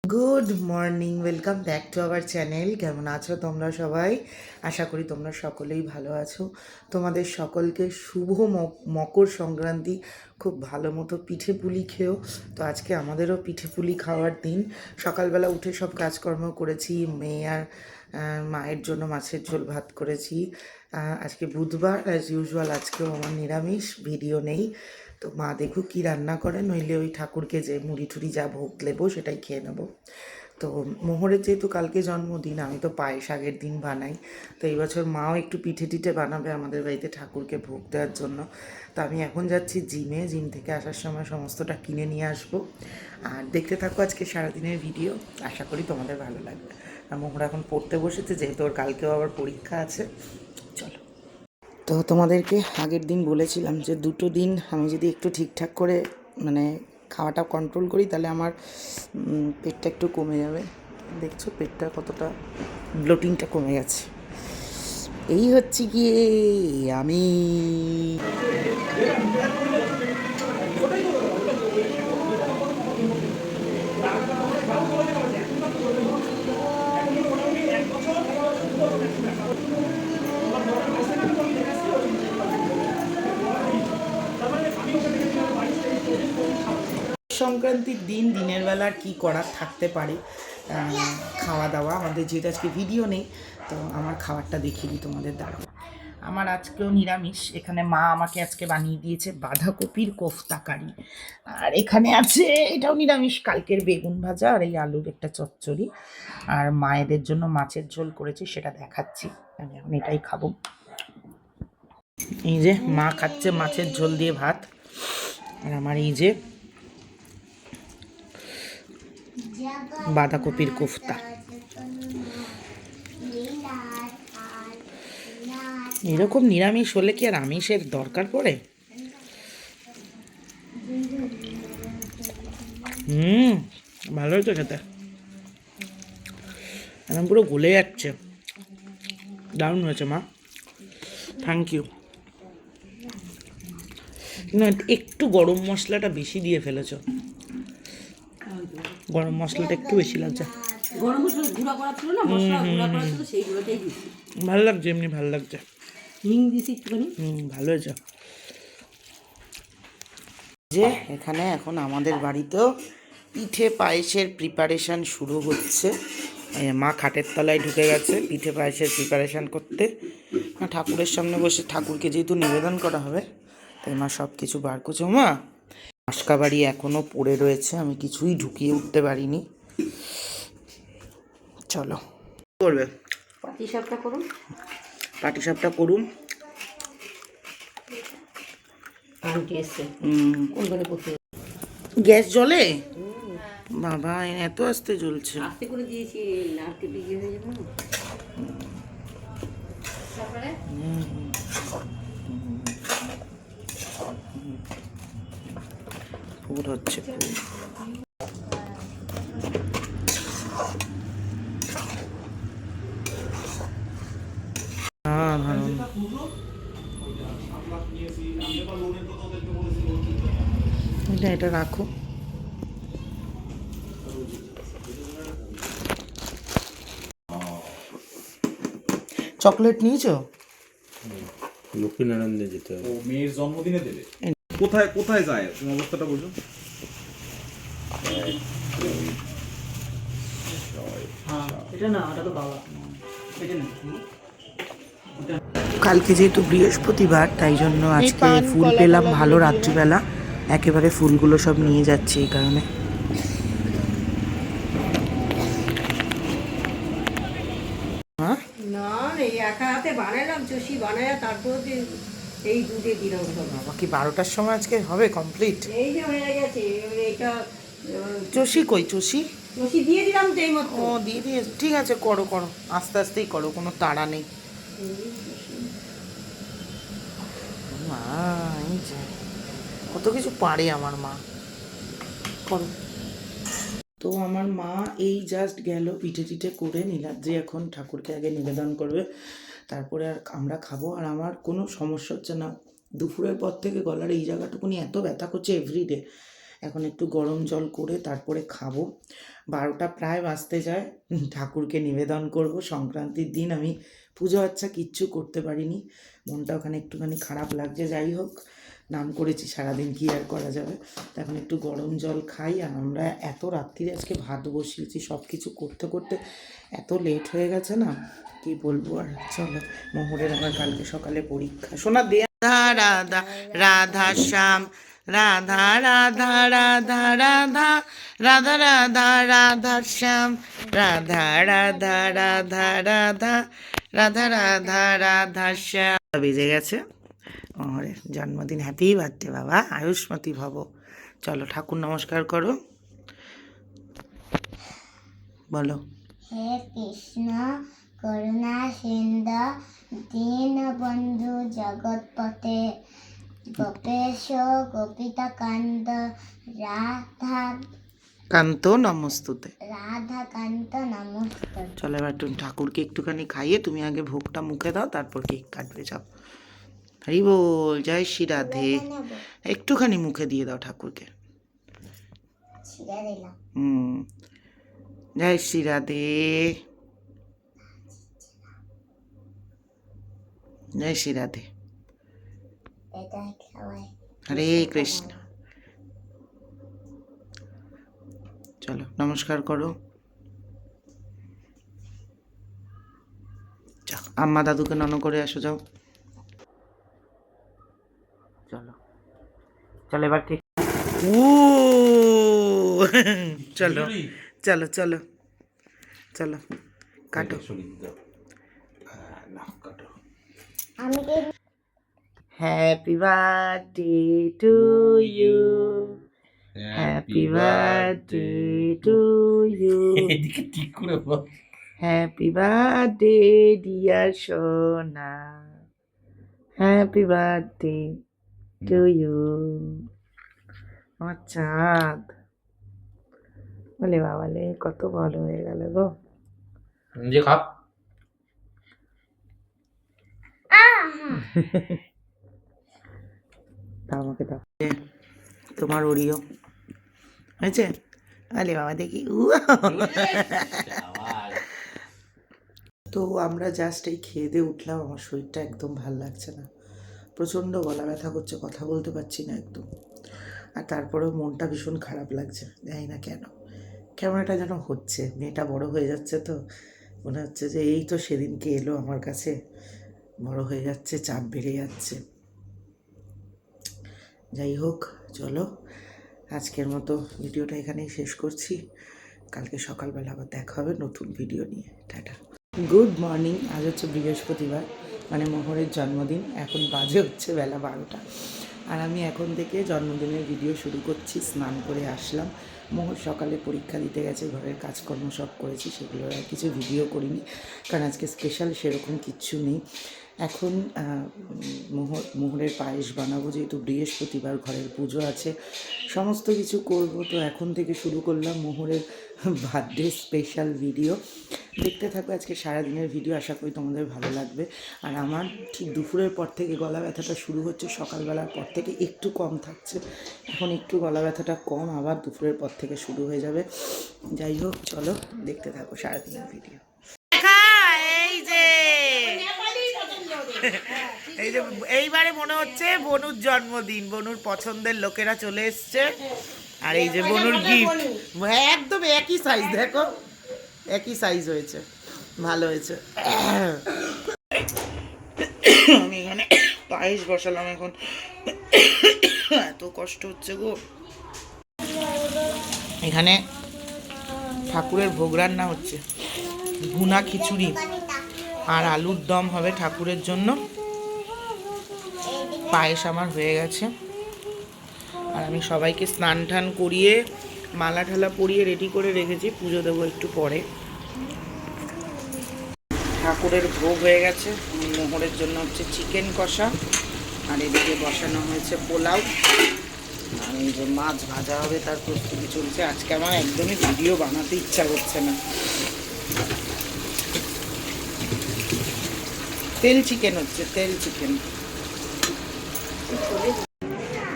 Good morning, welcome back to our channel. কেমন আছো তোমরা সবাই? আশা করি তোমরা সকলেই ভালো আছো। তোমাদের সকলকে শুভ মকর সংক্রান্তি। খুব ভালো মতো পিঠে পুলি খেও। তো আজকে আমাদেরও পিঠে পুলি খাওয়ার দিন। সকালবেলা উঠে সব কাজকর্ম করেছি। মেয়ে আর মায়ের জন্য মাছের ঝোল ভাত করেছি। আজকে বুধবার, অ্যাজ ইউজুয়াল আজকেও আমার নিরামিষ, ভিডিও নেই। তো মা দেখুক কী রান্না করে, নইলে ওই ঠাকুরকে যে মুড়ি টুড়ি যা ভোগ দেবো সেটাই খেয়ে নেবো। তো মোহরের যেহেতু কালকে জন্মদিন, আমি তো পায়েস আগের দিন বানাই। তো এই বছর মাও একটু পিঠে টিঠে বানাবে আমাদের বাড়িতে ঠাকুরকে ভোগ দেওয়ার জন্য। তো আমি এখন যাচ্ছি জিমে। জিম থেকে আসার সময় সমস্তটা কিনে নিয়ে আসবো। আর দেখতে থাকো আজকে সারাদিনের ভিডিও, আশা করি তোমাদের ভালো লাগবে। আর মোহর এখন পড়তে বসেছে, যেহেতু ওর কালকেও আবার পরীক্ষা আছে। চলো। তো তোমাদেরকে আগের দিন বলেছিলাম যে 2টো দিন আমি যদি একটু ঠিকঠাক করে মানে খাওয়াটা কন্ট্রোল করি, তাহলে আমার পেটটা একটু কমে যাবে। দেখছো পেটটা কতটা, ব্লোটিংটা কমে গেছে। এই হচ্ছে গিয়ে আমি। সংক্রান্তির দিন দিনের বেলা আর কী করার থাকতে পারে, খাওয়া দাওয়া। আমাদের যেহেতু আজকে ভিডিও নেই, তো আমার খাবারটা দেখিয়ে দিই তোমাদের দ্বারা। আমার আজকেও নিরামিষ। এখানে মা আমাকে আজকে বানিয়ে দিয়েছে বাঁধাকপির কোফতা কারি। আর এখানে আছে, এটাও নিরামিষ, কালকের বেগুন ভাজা আর এই আলুর একটা চচ্চড়ি। আর মায়েদের জন্য মাছের ঝোল করেছি, সেটা দেখাচ্ছি। আমি এখন এটাই খাবো। এই যে মা খাচ্ছে মাছের ঝোল দিয়ে ভাত, আর আমার এই যে বাঁধাকপির কোফতা। এরকম নিরামিষ হলে কি আর আমিষের দরকার পড়ে? ভালো হয়েছে খেতে, এখন পুরো গলে যাচ্ছে। দারুণ হয়েছে মা, থ্যাংক ইউ। কিন্তু একটু গরম মশলাটা বেশি দিয়ে ফেলেছ, গরম মশলাটা একটু বেশি লাগছে। গরম মশলা গুঁড়া করা ছিল না, মশলা গুঁড়া করা ছিল, সেইগুলোতেই দিচ্ছি। ভালো লাগছে, এমনি ভালো লাগছে। হিং দিছি একটুখানি। ভালো হয়েছে। যে এখানে এখন আমাদের বাড়িতেও পিঠে পায়েসের প্রিপারেশান শুরু হচ্ছে। মা খাটের তলায় ঢুকে গেছে পিঠে পায়েসের প্রিপারেশান করতে। ঠাকুরের সামনে বসে, ঠাকুরকে যেহেতু নিবেদন করা হবে, তাই মা সব কিছু বার করছে। মা মাসকাবাড়ি এখনও পড়ে রয়েছে, আমি কিছুই ঢুকিয়ে উঠতে পারিনি। চলো করবে, পাটিসাপটা করুন, পাটিসাপটা করুন। আন্টি এসছে কোন ঘরে পড়তে। গ্যাস জ্বলে? বাবা এত আস্তে জ্বলছে। আস্তে করে দিয়েছি, নারকে বিয়ে হয়ে যাবে না। ফুল হচ্ছে, এটা রাখো। চকলেট নিয়েছো? লক্ষ্মীনারায়ণে যেতে হবে। ও মেয়ের জন্মদিনে দেবে। কোথায় কোথায় যায় তুমি অবস্থাটা বুঝো। এটা না, ওটা তো বাবা। কালকে যেহেতু বৃহস্পতিবার, তাই জন্য আজকে ফুল পেলাম ভালো রাত্রিবেলা। একেবারে ফুলগুলো সব নিয়ে যাচ্ছে এই কারণে। না, এই একা হাতে বানালাম, চষি বানায়, তারপর এই দুধে দিলাম সব। বাবা কি 12টার সময় আজকে হবে কমপ্লিট? এই যে হয়ে গেছে এইটা। চষি কই, চষি চষি দিয়ে দিলাম তো এই মতো। ও দিয়ে দিয়ে, ঠিক আছে করো করো, আস্তে আস্তেই করো, কোনো তাড়া নেই। মা এই যে কত কিছু পারে আমার মা, করো। তো আমার মা এই জাস্ট গেল পিঠে টিঠে করে। নীলাদ্রি এখন ঠাকুরকে আগে নিবেদন করবে, তারপরে আর আমরা খাবো। আর আমার কোনো সমস্যা হচ্ছে না, দুপুরের পর থেকে গলার এই জায়গাটুকুনি এত ব্যথা করছে এভরিডে, এখন একটু গরম জল করে তারপরে খাবো। 12টা প্রায় বাজতে যায়। ঠাকুরকে নিবেদন করব। সংক্রান্তির দিন আমি পুজো আচ্ছা কিচ্ছু করতে পারিনি, মনটা ওখানে একটুখানি খারাপ লাগছে। যাই হোক, নাম করেছি সারাদিন, কি আর করা যাবে। তো এখন একটু গরম জল খাই। আর আমরা এত রাত্রিরে আজকে ভাত বসিয়েছি, সব কিছু করতে করতে এত লেট হয়ে গেছে না, কি বলবো আর। চলো, মোহরের আমার কালকে সকালে পরীক্ষা। শোনা দে। রাধা রাধা রাধা শ্যাম, রাধা রাধা রাধা রাধা, রাধা রাধা রাধা শ্যাম, রাধা রাধা রাধা রাধা, রাধা রাধা রাধা শ্যাম। বেজে গেছে। মোহরের জন্মদিন। হ্যাপি বার্থডে বাবা, আয়ুষ্মতী ভব। চলো ঠাকুর নমস্কার করো, বলো। হে কৃষ্ণ করুণা সিন্ধু দীনবন্ধু জগৎপতে গোপেশ গোপিতা কান্ত রাধা কান্ত নমস্তুতে। রাধা কান্ত নমস্তে। চলো এবার তুমি ঠাকুরকে একটুখানি খাইয়ে তুমি আগে ভোগটা মুখে দাও, তারপর কেক কাটবে। যাও। হরি বল, জয় শ্রী রাধে। একটুখানি মুখে দিয়ে দাও ঠাকুরকে। ছিঁড়ে দিলাম। জয় শ্রী রাধে, জয় শ্রী রাধে। এটা খাওয়াই। হরে কৃষ্ণ। চলো নমস্কার করো। যাও, আম্মা দাদুকে নন করে আসো, যাও। চলো চলো এবার ঠিক। চলো চলো চলো চলো, কাটো। আমি কি happy birthday to you, happy birthday to you, এদিকে ঠিক করে বল। হ্যাপি বার্থডে ডিয়ার সোনা, হ্যাপি বার্থডে টু ইউ। আমার চাঁদ, বলে বাবালে কত বড় হয়ে গেল গো। যে খাপ দাও আমাকে, দাও। তোমার ওরিও হয়েছে? আলে বাবা দেখি। তো আমরা জাস্ট এই খেয়ে দিয়ে উঠলাম। আমার শরীরটা একদম ভাল লাগছে না, প্রচণ্ড গলা ব্যথা করছে, কথা বলতে পারছি না একদম। আর তারপরেও মনটা ভীষণ খারাপ লাগছে, জানি না কেন, কেমন একটা যেন হচ্ছে। মেয়েটা বড় হয়ে যাচ্ছে, তো মনে হচ্ছে যে এই তো সেদিনকে এলো আমার কাছে, বড় হয়ে যাচ্ছে, চাপ বেড়ে যাচ্ছে। যাই হোক, চলো আজকের মতো ভিডিওটা এখানেই শেষ করছি। কালকে সকালবেলা আবার দেখা হবে নতুন ভিডিও নিয়ে। Tata, good morning. আজ হচ্ছে বৃহস্পতিবার, মানে মোহরের জন্মদিন। এখন বাজে হচ্ছে বেলা 12টা, আর আমি এখন থেকে জন্মদিনের ভিডিও শুরু করছি। স্নান করে আসলাম। মোহর সকালে পরীক্ষা দিতে গেছে, ঘরের কাজকর্ম সব করেছি, সেগুলো আর কিছু ভিডিও করিনি, কারণ আজকে স্পেশাল সেরকম কিচ্ছু নেই। এখন মোহরের পায়েস বানাবো, যেহেতু বৃহস্পতিবার, ঘরের পুজো আছে, সমস্ত কিছু করব। তো এখন থেকে শুরু করলাম মোহরের বার্থডে স্পেশাল ভিডিও। দেখতে থাকো আজকে সারাদিনের ভিডিও, আশা করি তোমাদের ভালো লাগবে। আর আমার ঠিক দুপুরের পর থেকে গলা ব্যথাটা শুরু হচ্ছে, সকালবেলার পর থেকে একটু কম থাকছে, এখন একটু গলা ব্যথাটা কম, আবার দুপুরের পর থেকে শুরু হয়ে যাবে। যাই হোক, চলো দেখতে থাকো সারাদিনের ভিডিও। এই যে এইবারে মনে হচ্ছে বনুর জন্মদিন, বনুর পছন্দের লোকেরা চলে এসছে। আর এই যে বনুর গিফট, একদম একই সাইজ, দেখো একই সাইজ হয়েছে, ভালো হয়েছে। আমি এখানে পায়েস বসালাম, এখন এত কষ্ট হচ্ছে গো। এখানে ঠাকুরের ভোগ রান্না হচ্ছে, ভুনা খিচুড়ি আর আলুর দম হবে ঠাকুরের জন্য। পায়েস আমার হয়ে গেছে, আর আমি সবাইকে স্নান টান করিয়ে মালা ঠালা পরিয়ে রেডি করে রেখেছি, পুজো দেবো একটু পরে। ঠাকুরের ভোগ হয়ে গেছে। মোহরের জন্য হচ্ছে চিকেন কষা, আর এদিকে বসানো হয়েছে পোলাও, আর এই যে মাছ ভাজা হবে তার প্রস্তুতি চলছে। আজকে আমার একদমই ভিডিও বানাতে ইচ্ছা করছে না। তেল চিকেন হচ্ছে, তেল চিকেন।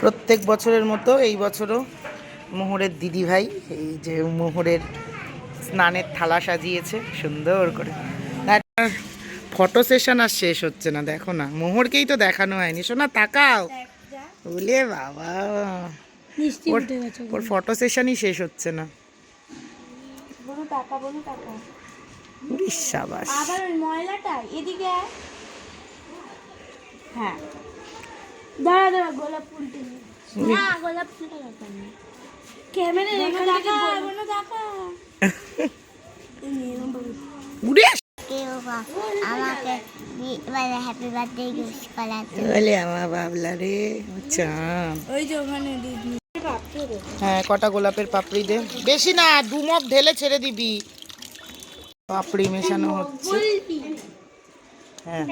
প্রত্যেক বছরের মতো এই বছরও মোহরের দিদি ভাই এই যে মোহরের স্নানের থালা সাজিয়েছে সুন্দর করে। ফটো সেশন আর শেষ হচ্ছে না, দেখো না, মোহরকেই তো দেখানো হয়নি। শোনা তাকাও, বলে বাবা ওর ফটো সেশনই শেষ হচ্ছে না। সাবাস। আবার ওই ময়লাটা এদিকে হ্যাঁ দাঁড়া দাঁড়া গোলাপ ফুলটা না গোলাপ ফুলটা দরকার নেই ক্যামেরা রেখে দেখা বলো দেখা উড়ে কেউ আমাকে মানে হ্যাপি বার্থডে উইশ করার জন্য। বলে আমার বাবলা রে চাঁদ। ওই যে ওখানে দিদি হ্যাঁ কটা গোলাপের পাপড়ি দে, বেশি না, 2 মগ ঢেলে ছেড়ে দিবি। পাপড়ি মেশানো হচ্ছে। হ্যাঁ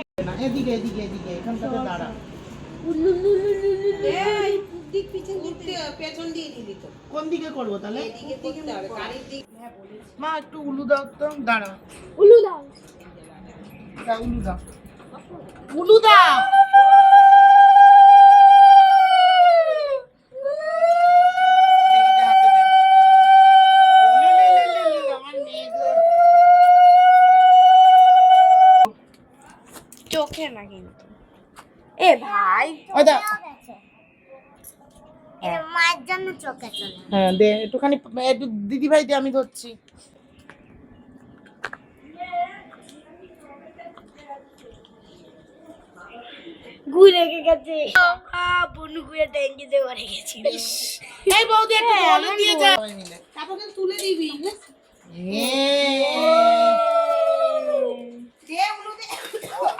এদিকে এদিকে এদিকে এখানটাতে দাঁড়া। কোন দিকে করবো তাহলে? মা একটু উলু দাও তো, দাঁড়া উলু দাও দাও, উলু দাও, উলু দাও। চোখে না কিন্তু এ ভাই ওই দাও। এটা মায়ের জন্য চোখে চলে। হ্যাঁ দে একটুখানি, একটু দিদি ভাই দে, আমি ধরছি। গুই রেখে গেছে বনু গুয়ে ট্যাঙ্কি দিয়ে ভরে গেছি এই বৌদি একটু জল দিয়ে যা, তারপরে তুলে দিবি।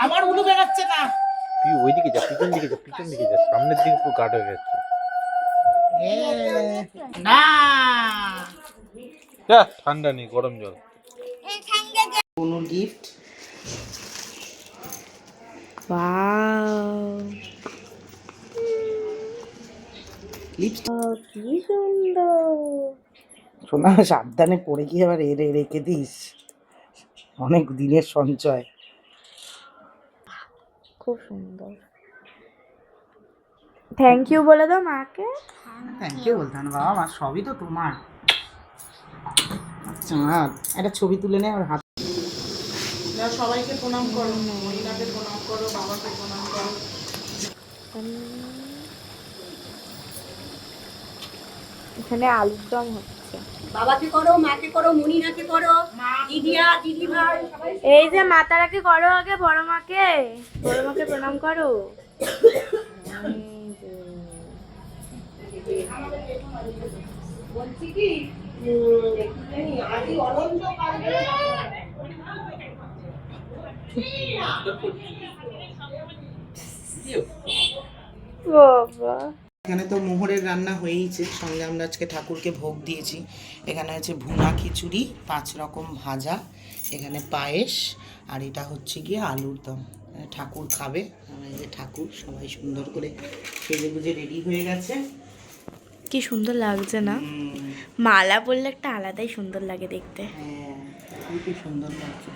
আমার উলু বেরাচ্ছে না। তুই ওইদিকে যা, পিছন দিকে যা, পিছন দিকে যা, সামনের দিকে পুরো গাঢ় হয়ে যাচ্ছে। না যা, ঠান্ডা নেই, গরম জল। কোনো গিফট। কি সুন্দর শোনা সাবধানে পড়ে গিয়ে আবার রেখে দিস, অনেক দিনের সঞ্চয়। খুব সুন্দর থ্যাংক ইউ বলে দাও মাকে থ্যাংক ইউ বলতে না বাবা, মা সবই তো তোমার। আচ্ছা একটা ছবি তুলে নে আর হাত। সবাইকে প্রণাম করো, মহিলাকে প্রণাম করো, বাবাকে প্রণাম করো। এখানে আলুর দম হচ্ছে বাবাকে করো, মাকে করো, মুনিনাকে করো, দিদিয়া দিদি ভাই সবাই। এই যে মাতারাকে করো আগে, বড় মাকে প্রণাম করো। বলছি কি আদি অনন্ত কাল ধরে বাবা এখানে তো মোহরের রান্না হয়েইছে, সঙ্গে আমরা আজকে ঠাকুরকে ভোগ দিয়েছি। এখানে হচ্ছে ভুনা খিচুড়ি, 5 রকম ভাজা, এখানে পায়েস, আর এটা হচ্ছে গিয়ে আলুর দম। ঠাকুর খাবে, এই যে ঠাকুর সবাই সুন্দর করে সেজে গুজে রেডি হয়ে গেছে। কি সুন্দর লাগছে না, মালা পরলে একটা আলাদাই সুন্দর লাগে দেখতে। হ্যাঁ খুবই সুন্দর লাগছে।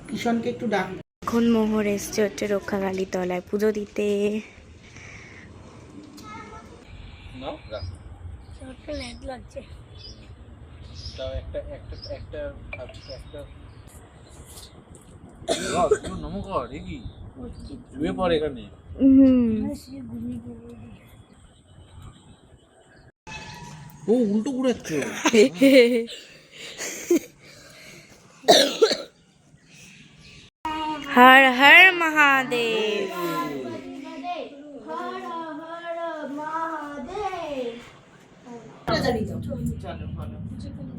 কিষণকে একটু ডাক। এখন মোহর এসছে হচ্ছে রক্ষাকালী তলায় পুজো দিতে। লাগছে নমস্কার, কি শুয়ে পড় এখানে। ও উল্টো ঘুরাচ্ছে। হর হর মহাদেব।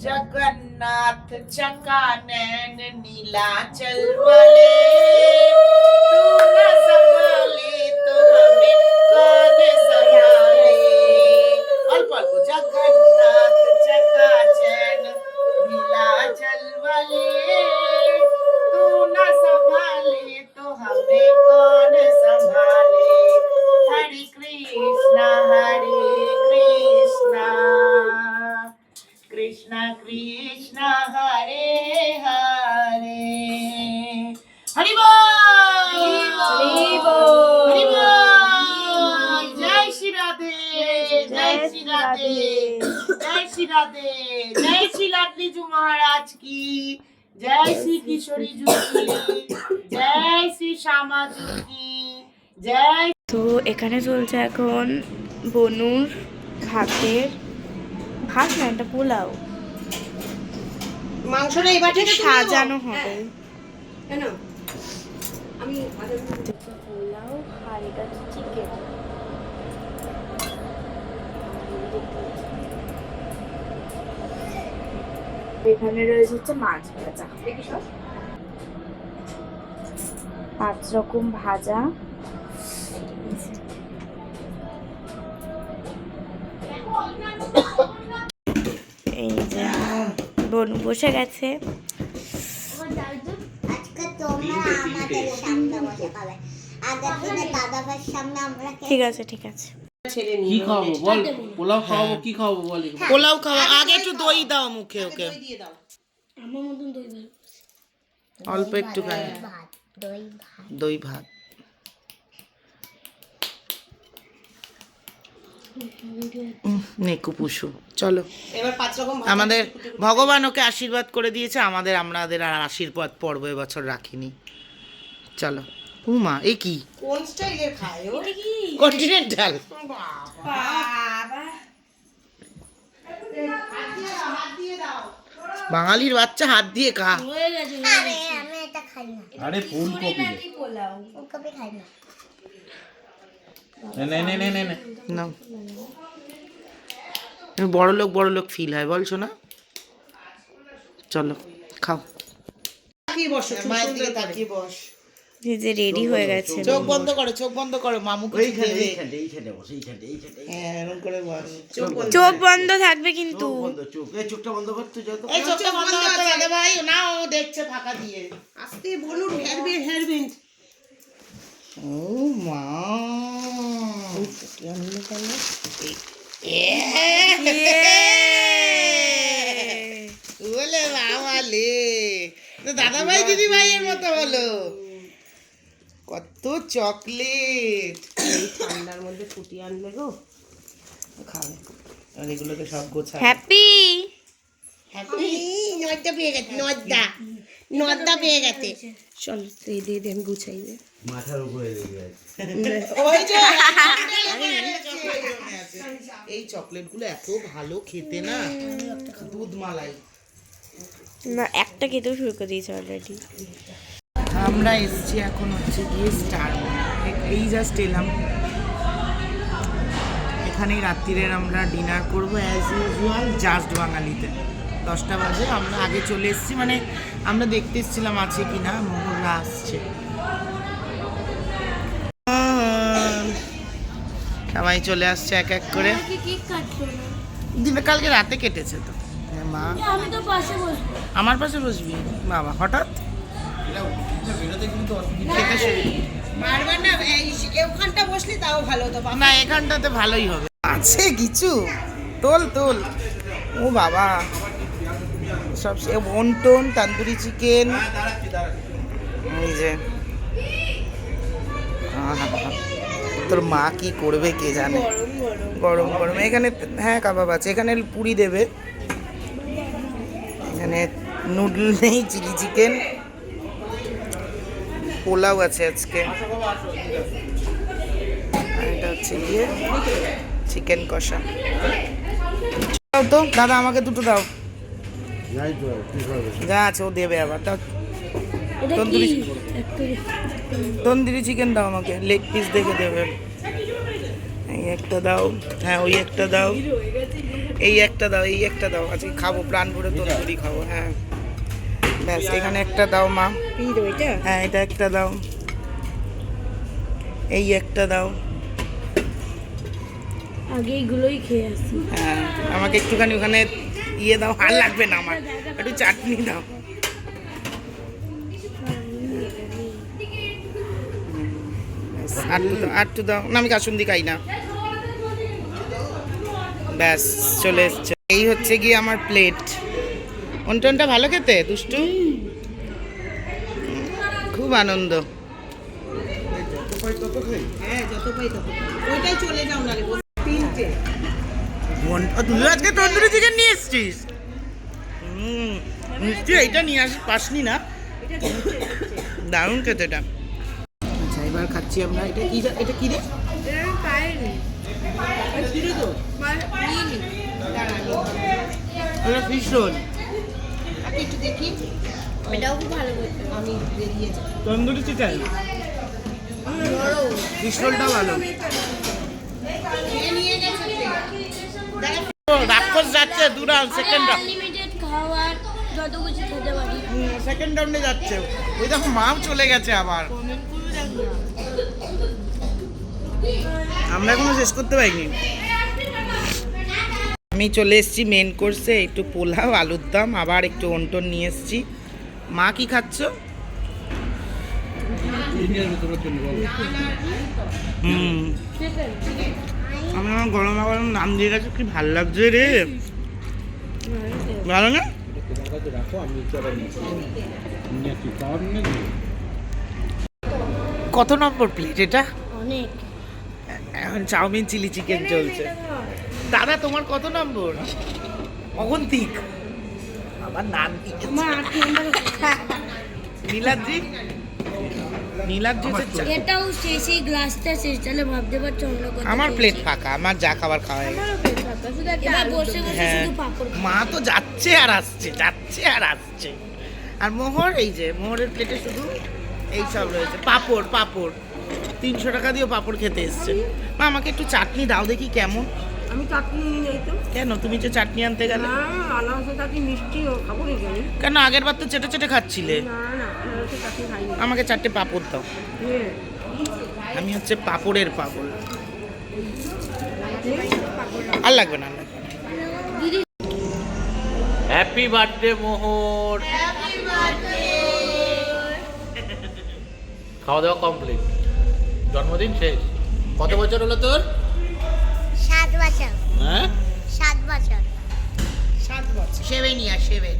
जगन्नाथ चकानैन नीलाचल वाले, तू न संभाले तो हमें कौन संभाले। और पढ़ो जगन्नाथ चकाचैन नीलाचल वाले, तू न संभाले तो हमें कौन संभाले। हरे कृष्णा कृष्ण कृष्ण हरे हरे। हरि बोल। বিজু মহারাজ কি, জয় শ্রী কিশোরী জুকি, জয় শ্রী শ্যামা জুকি, জয়। তো এখানে চলছে এখন বনুর ভাতের ভাত না, এটা পোলাও মাংসটা এবার থেকে সাজানো হবে। কেন আমি পোলাও আর এটা চিকেন। এখানে রয়েছে হচ্ছে মাছ ভাজা, দেখি সব 5 রকম ভাজা। এই যে বনু বসে গেছে। আজকে তোমরা আমাদের সামনে বসে খাবে, আগের দিনে দাদা ভাইয়ের সামনে আমরা ঠিক আছে ঠিক আছে। ছেড়ে কি খাওয়াবো বল, পোলাও খাওয়াবো, কি খাওয়াবো বল। পোলাও খাওয়া, আগে একটু দই দাও মুখে ওকে, দিয়ে দাও। আমার মতন দই ভালো। অল্প একটু খাই, ভাত, দই ভাত। দই ভাত। নেকু পুষু, চলো এবার 5 রকম আমাদের ভগবান ওকে আশীর্বাদ করে দিয়েছে, আমাদের আর আশীর্বাদ পর্ব এবছর রাখিনি। চলো উমা, এ কি কোন স্টাইলের খায় ও? কন্টিনেন্টাল? বাঙালির বাচ্চা হাত দিয়ে খা। আরে আমি এটা খাই না, আরে ফুলকপি দে। ফুলকপি খাই না। নে নে নে নে নে। নাও, বড় লোক ফিল হয়, বলছো না? চলো খাও, কি বসো মায়ের দিকে তাকিয়ে বস। এই যে রেডি হয়ে গেছে। চোখ বন্ধ করো, মামু কিছু দেবে। হ্যাঁ, এরকম করে বস। চোখ বন্ধ থাকবে কিন্তু। এই চোখটা বন্ধ করতে দাদা ভাই, না ও দেখছে ফাঁকা দিয়ে। আস্তে বলুন, হেয়ারবেন্ড ও মা, বলে বাবা লে, দাদা ভাই দিদি ভাইয়ের মতো হলো। কত চকলেট, এই ঠান্ডার মধ্যে ফুটিয়ে আনলে গো খাবে। আর এগুলোকে সব গোছায়। হ্যাপি হ্যাপি নয়টা পেয়ে গেছে, নয়টা পেয়ে গেছে। চল এই দিয়ে দে, আমি গুছাই দে। ওই যে এই চকলেট গুলো এত ভালো খেতে না, দুধ মালাই। না, একটা খেতেও শুরু করে দিয়েছে অলরেডি। আমরা এসছি এখন হচ্ছে গিয়ে স্টার, এই জাস্ট এলাম। এখানেই রাত্রিরের আমরা ডিনার করবো অ্যাজ ইউজুয়াল, জাস্ট বাঙালিতে। 10টা বাজে, আমরা আগে চলে এসেছি, মানে আমরা দেখতে এসেছিলাম আছে কি না, মোহরা আসছে। সবাই চলে আসছে এক এক করে। কালকে রাতে কেটেছে তো মা। আমি তো পাশে বসবো। আমার পাশে বসবি বাবা, হঠাৎ খেতে শুরু। বারবার না ওখানটা বসলি তাও ভালো হতো। না, এখানটাতে ভালোই হবে। আছে কিছু, তোল ও বাবা, সব বন্টন, তন্দুরি চিকেন, এই যে তোর মা কি করবে কে জানে। গরম এখানে, হ্যাঁ কাবাব আছে, এখানে পুরি দেবে, এখানে নুডল নেই, চিলি চিকেন, পোলাও আছে আজকে, আর এটা হচ্ছে গিয়ে চিকেন কষা। দাও তো দাদা, আমাকে দুটো দাও। যা আছে ও দেবে আবার। দাও তন্দুরি চিকেন দাও আমাকে, লেগ পিস দেখে দেবে। এই একটা দাও, হ্যাঁ ওই একটা দাও, এই একটা দাও, আজকে খাবো, প্রাণ ভরে তন্দুরি খাবো। হ্যাঁ ব্যাস, এখানে একটা দাও মা। হ্যাঁ এটা একটা দাও, এই একটা দাও। আগে এগুলোই খেয়ে আসি। হ্যাঁ আমাকে একটুখানি ওখানে ইয়ে দাও, আর লাগবে না আমার, একটু চাটনি দাও। আটটু দাও না, আমি কাসুন্দি খাই না। ব্যাস চলে এসছে। এই হচ্ছে গিয়ে আমার প্লেট। অন্টনটা ভালো খেতে, দুষ্টু, খুব আনন্দ। হ্যাঁ যত পাই তত ওইটাই চলে যাও না রে, 3টে। তুই আজকে তন্দুরি চিকেন নিয়ে এসছিস? মিষ্টি এইটা নিয়ে পাসনি না, দারুণ খেতে এটা। আচ্ছা এবার খাচ্ছি আমরা, এটা কি এটা কি রে? এটা ফিশ রোল, একটু দেখি, এটাও খুব ভালো করতে আমি বেরিয়েছি। তন্দুরি চিকেন, ফিশ রোলটা ভালো। রাক্ষস যাচ্ছে দু রাউন্ড, সেকেন্ড রাউন্ড, আনলিমিটেড খাওয়ার যত কিছু খেতে পারি। সেকেন্ড রাউন্ডে যাচ্ছে। ওই দেখো মাও চলে গেছে আবার, আমরা এখনো শেষ করতে পারিনি। আমি চলে এসেছি মেন কোর্সে, একটু পোলাও আলুর দম, আবার একটু অন্টন নিয়ে এসেছি। মা কি খাচ্ছ? আমি আমার গরম গরম নাম দিয়ে গেছে, কি ভাল লাগছে রে, ভালো না? কত নম্বর প্লেট এটা? অনেক। এখন চাউমিন চিলি চিকেন চলছে। দাদা তোমার কত নম্বর? অগন্তিক। আমার নাম দিয়েছে। আমার 8 নম্বর। নীলাদ্রি, নীলাদ্রি হচ্ছে চা- এটাও শেষ, এই গ্লাসটা শেষ, তাহলে ভাবতে পারছো আমরা কত আমার খেয়েছি। প্লেট ফাঁকা, আমার যা খাবার খাওয়া হয়ে গেছে। এবার বসে বসে হ্যাঁ, শুধু পাপড় খাবো। মা তো যাচ্ছে আর আসছে, যাচ্ছে আর আসছে। আর মোহর, এই যে মোহরের প্লেটে শুধু এই সব রয়েছে, পাঁপড় পাঁপড়, 300 টাকা দিয়ে পাঁপড় খেতে এসছে। মা আমাকে একটু চাটনি দাও দেখি কেমন। আমি চাটনি নিয়ে যাই তো। কেন তুমি যে চাটনি আনতে গেলে? না, আনারসের চাটনি মিষ্টি ও খাবো নি জানি। কেন আগের বার তো চেটে চেটে খাচ্ছিলে? না না, আনারসের চাটনি খাই না। আমাকে 4টে পাঁপড় দাও, আমি হচ্ছে পাঁপড়ের পাগল। আর লাগবে না, আর লাগবে না। হ্যাপি বার্থডে মোহর। খাওয়া দাওয়া কমপ্লিট, জন্মদিন শেষ। কত বছর হলো তোর? 7 বছর, হ্যাঁ 7 বছর। 7 বছর, 7 ইয়ার 7।